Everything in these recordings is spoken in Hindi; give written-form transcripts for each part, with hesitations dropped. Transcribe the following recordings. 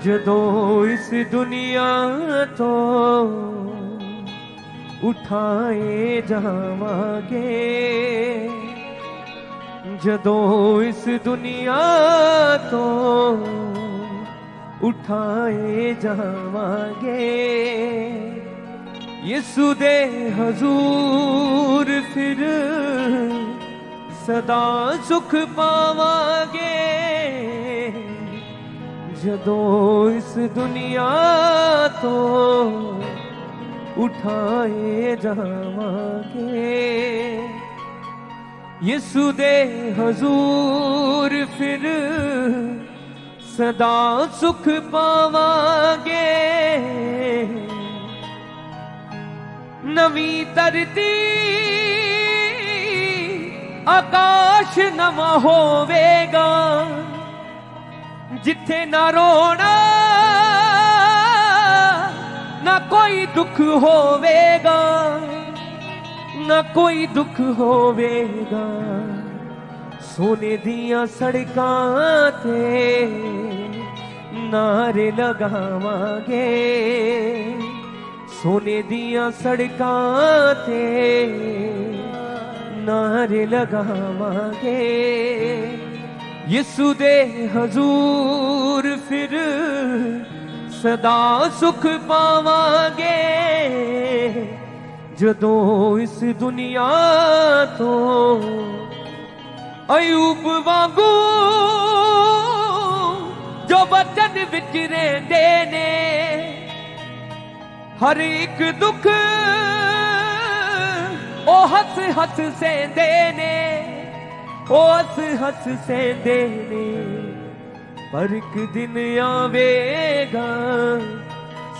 जदों इस दुनिया तो उठाए जावांगे, जदों इस दुनिया तो उठाए जावांगे, यीशु दे हजूर फिर सदा सुख पावांगे। जदों इस दुनिया तो उठाए जावांगे, यीशु दे हजूर फिर सदा सुख पावांगे। नवी धरती आकाश नवा होवेगा, जिथे ना रोना ना कोई दुख होवेगा, ना कोई दुख होवेगा। सोने दियां सड़कां ते नारे लगावांगे, सोने दियां सड़कां ते नारे लगावांगे, यीशु दे हजूर फिर सदा सुख पावांगे। जदों इस दुनिया तो अयूब वांगू जो वचन विच रहिंदे ने, हर एक दुख ओ हस हस सहंदे ने, ओ हस हस सहंदे ने। पर एक दिन आवेगा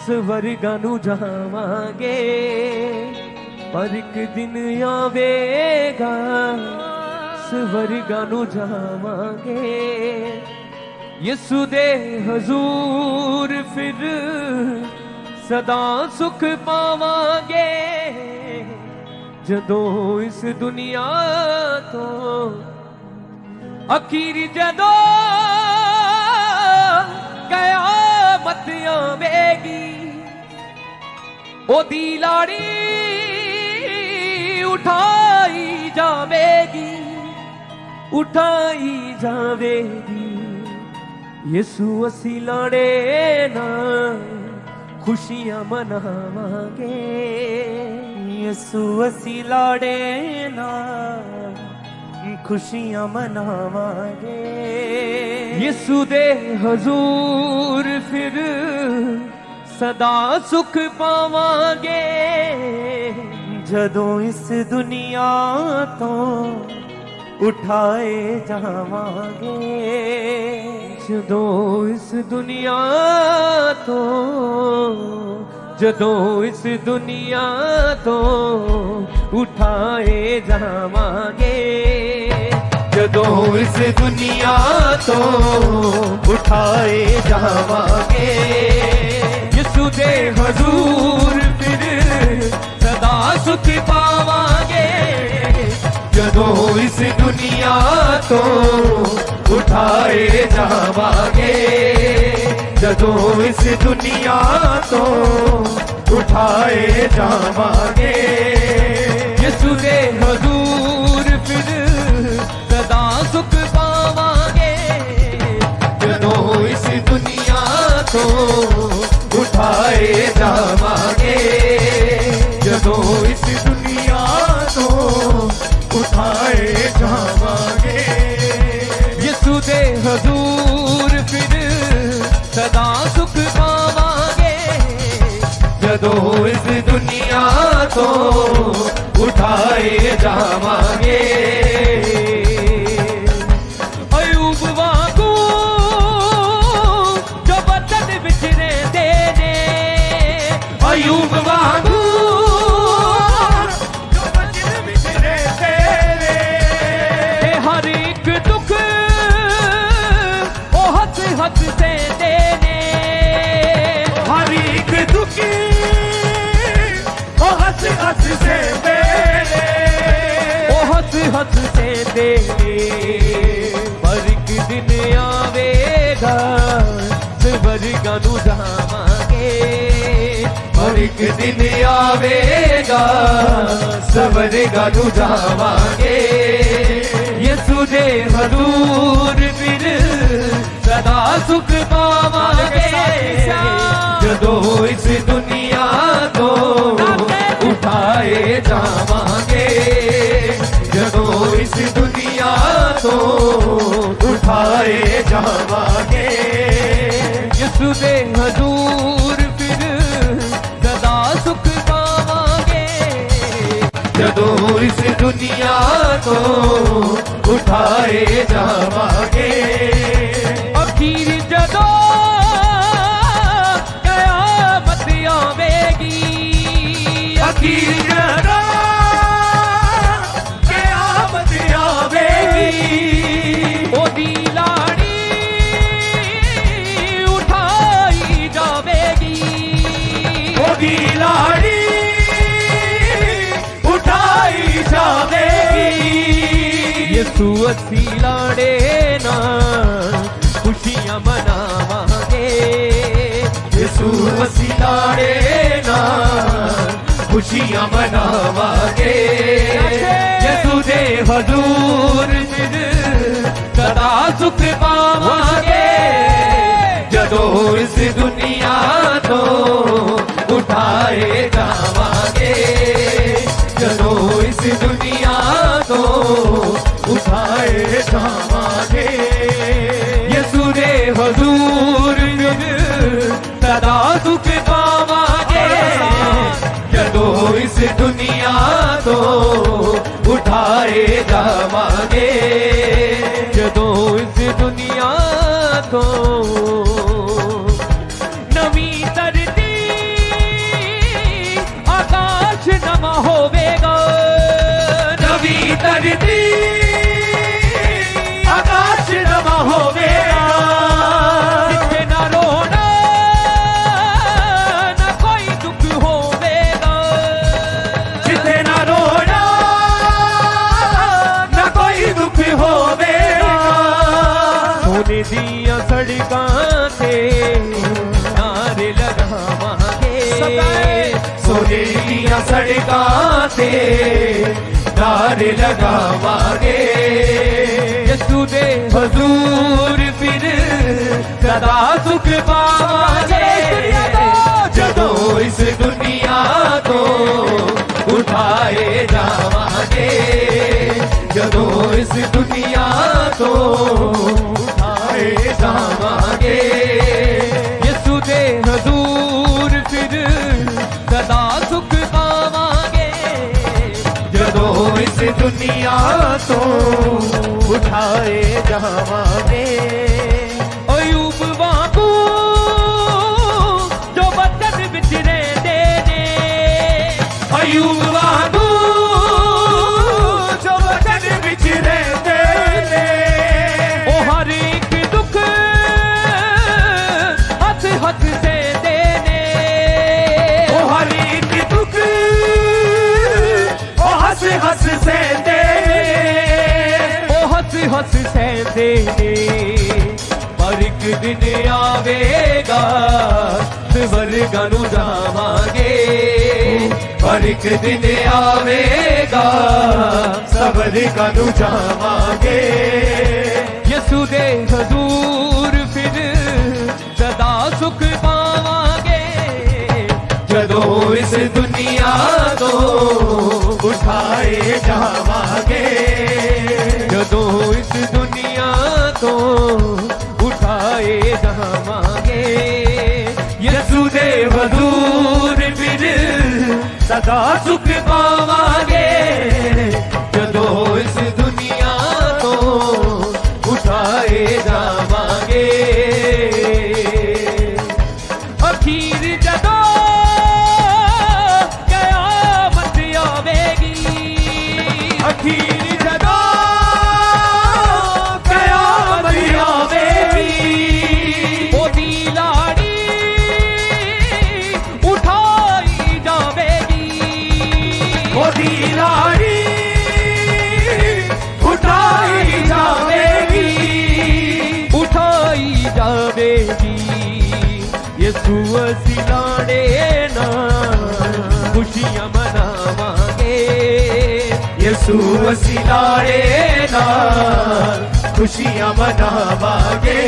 स्वर्गां नूं जावांगे, पर एक दिन आवेगा स्वर्गां नूं जावांगे, यीशु दे हजूर फिर सदा सुख पावांगे। जदों इस दुनिया तो अखीर जदों कयामत आवेगी, ओदी लाड़ी उठाई जावेगी, उठाई जावेगी। यीशु असी लाड़े ना खुशियां मनावांगे, यीशु असी लाड़े ना खुशियां मनावांगे, यीशु दे हजूर फिर सदा सुख पावांगे। जदों इस दुनिया तो उठाए जावांगे, जदों इस दुनिया तो, जदों इस दुनिया तो उठाए जावांगे, जदों इस दुनिया तो उठाए जावांगे, यीशु दे हजूर फिर सदा सुख पावांगे। जदों इस दुनिया तो उठाए जावांगे, जदों इस दुनिया तो उठाए जावांगे, यीशु दे हजूर फिर सदा सुख पावांगे। जदों इस दुनिया तो उठाए जावांगे, जदों इस दुनिया तो उठाए जावांगे, यीशु दे हजूर फिर सदा सुख पावांगे। जदों इस दुनिया तो उठाए जावांगे, अयूब वांगू जो वचन विच रहिंदे ने, अयूब वांगू जो वचन विच रहिंदे ने, हर एक दुख ओ हस हस सहंदे ने, हर एक दुखी ओ हस हस सहंदे ने, ओ हस हस सहंदे ने। पर एक दिन आवेगा स्वर्गां नूं जावांगे और एक दिन आवेगा स्वर्गां नूं जावांगे यसू दे हजूर फिर सदा सुख पावांगे जदों इस दुनिया तो उठाए जावांगे जदों इस दुनिया तो उठाए जावांगे यसू दे हजूर फिर सदा सुख पावांगे जदों इस दुनिया तो उठाए जावांगे अखीर जदों कयामत आवेगी अखीर जदों कयामत आवेगी ओदी लाड़ी उठाई जावेगी ओदी लाड़ी उठाई जावेगी यसू असी लाड़े ना खुशियां मनावांगे यसू असी लाड़े ना खुशियां मनावांगे यसू दे हजूर फिर सदा सुख पावांगे जदों इस दुनिया तो उठाए जावांगे जदों इस दुनिया तो उठाए जावांगे यसू दे हजूर सदा सुख पावांगे जदों इस दुनिया तो उठाए जावांगे जदों इस दुनिया तो नवी धरती आकाश नवा होवेगा नवी धरती आकाश नवा होवेगा जिथे ना रोना ना कोई दुख होवेगा जिथे ना रोना ना कोई दुख होवेगा सोने दिया सड़कां ते नारे लगावांगे सोने दिया सड़कां ते नारे लगावांगे यसू दे हजूर फिर सदा सुख पावांगे जदों इस दुनिया तो उठाए जावांगे जदों इस दुनिया तो उठाए जावांगे यसू दे हजूर फिर सदा सुख पावांगे जदों इस दुनिया तो उठाए जावांगे अयूब वांगू जो वतन विच रहिंदे ने अयूब वांगू जो वतन विच रहिंदे ने ओ हर एक दुख हथ हथ सहंदे ने ओ हर एक दुख ओ हस हस सहंदे हस सहते पर एक दिन आवेगा स्वर्गां नूं जावांगे पर एक दिन आवेगा स्वर्गां नूं जावांगे यसू दे हजूर फिर सदा सुख पावांगे जदों इस दुनिया तो उठाए जावांगे जदों इस दुनिया तो उठाए जावांगे यसू दे हजूर फिर सदा सुख पावांगे जदों इस दुनिया तो उठाए जावांगे अखीर जदों कयामत आवेगी अखीर दी यसू ਅਸੀਂ ਲਾੜੇ ਨਾਲ ਖੁਸ਼ੀਆਂ ਮਨਾਵਾਂਗੇ यसू ਅਸੀਂ ਲਾੜੇ ਨਾਲ खुशियां मनावांगे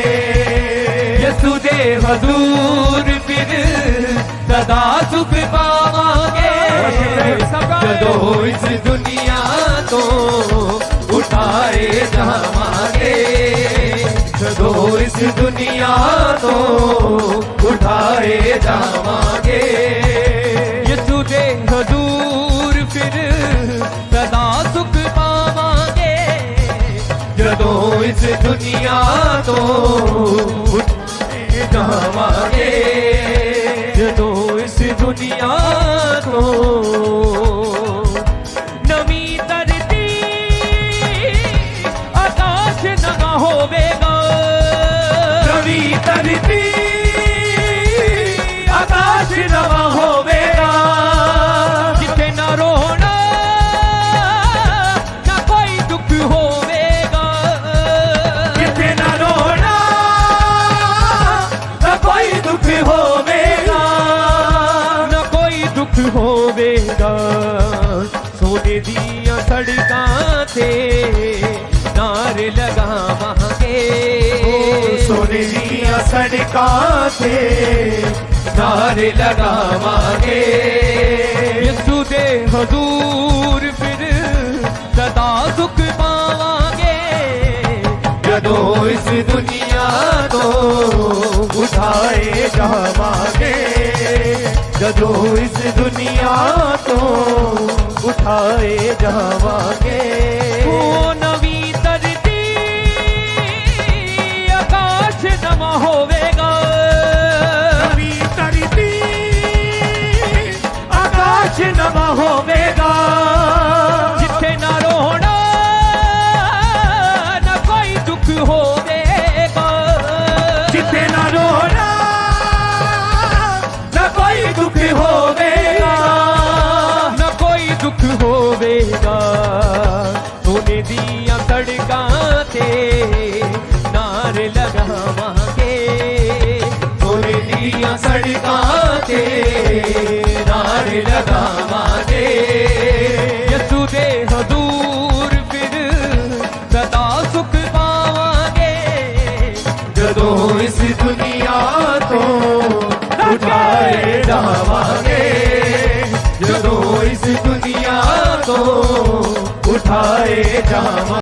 यसू दे हजूर फिर सदा सुख पावांगे ਜਦੋਂ ਇਸ ਦੁਨੀਆ ਤੋਂ ਉਠਾਏ ਜਾਵਾਂਗੇ ਜਦੋਂ ਇਸ ਦੁਨੀਆ ਤੋਂ ਉਠਾਏ ਜਾਵਾਂਗੇ यसू दे हजूर फिर सदा सुख पावांगे ਜਦੋਂ ਇਸ ਦੁਨੀਆ ਤੋਂ ਉਠਾਏ ਜਾਵਾਂਗੇ ਜਦੋਂ ਇਸ ਦੁਨੀਆ ਤੋਂ ਨਵੀਂ ਧਰਤੀ ਆਕਾਸ਼ ਨਵਾਂ ਹੋਵੇਗਾ ਨਵੀਂ ਧਰਤੀ ਆਕਾਸ਼ ਨਵਾਂ ਹੋਵੇਗਾ ਜਿੱਥੇ ਨਾ ਰੋਣਾ ਨਾ ਕੋਈ ਦੁੱਖ ਹੋਵੇਗਾ ਜਿੱਥੇ ਨਾ ਰੋਣਾ ਨਾ ਕੋਈ ਦੁੱਖ ਹੋਵੇਗਾ ਨਾ ਕੋਈ ਦੁੱਖ ਹੋਵੇਗਾ ਸੋਨੇ ਦੀਆਂ ਸੜਕਾਂ ਤੇ ਨਾਰੇ ਲਗਾਵਾਂਗੇ ਸੋਨੇ ਦੀਆਂ ਸੜਕਾਂ ਤੇ ਨਾਰੇ ਲਗਾਵਾਂਗੇ यसू दे हजूर फिर सदा सुख पावांगे ਜਦੋਂ ਇਸ ਦੁਨੀਆ ਤੋਂ ਉਠਾਏ ਜਾਵਾਂਗੇ ਜਦੋਂ ਇਸ ਦੁਨੀਆ ਤੋਂ ਉਠਾਏ ਜਾਵਾਂਗੇ ਉਹ ਨਵੀਂ ਧਰਤੀ ਆਕਾਸ਼ ਨਵਾਂ ਹੋਵੇਗਾ ਨਵੀਂ ਧਰਤੀ ਆਕਾਸ਼ ਨਵਾਂ ਹੋਵੇਗਾ ਜਿੱਥੇ ਨਾ ਰੋਣਾ ਨਾ ਕੋਈ ਦੁੱਖ ਹੋਵੇਗਾ ਜਿੱਥੇ ਨਾ ਰੋਣਾ ਨਾ ਕੋਈ ਦੁੱਖ ਹੋਵੇਗਾ ਨਾ ਕੋਈ ਦੁੱਖ ਹੋਵੇਗਾ ਸੋਨੇ ਦੀਆਂ ਸੜਕਾਂ ਤੇ ਨਾਰੇ ਲਗਾਵਾਂਗੇ ਸੋਨੇ ਦੀਆਂ ਸੜਕਾਂ ਤੇ ਨਾਰੇ ਲਗਾਵਾਂਗੇ यसू दे हजूर फिर सदा सुख पावांगे ਜਦੋਂ ਇਸ ਦੁਨੀਆ ਤੋਂ ਉਠਾਏ ਜਾਵਾਂਗੇ ਜਦੋਂ ਇਸ ਦੁਨੀਆ ਤੋਂ ਉਠਾਏ ਜਾਵਾਂਗੇ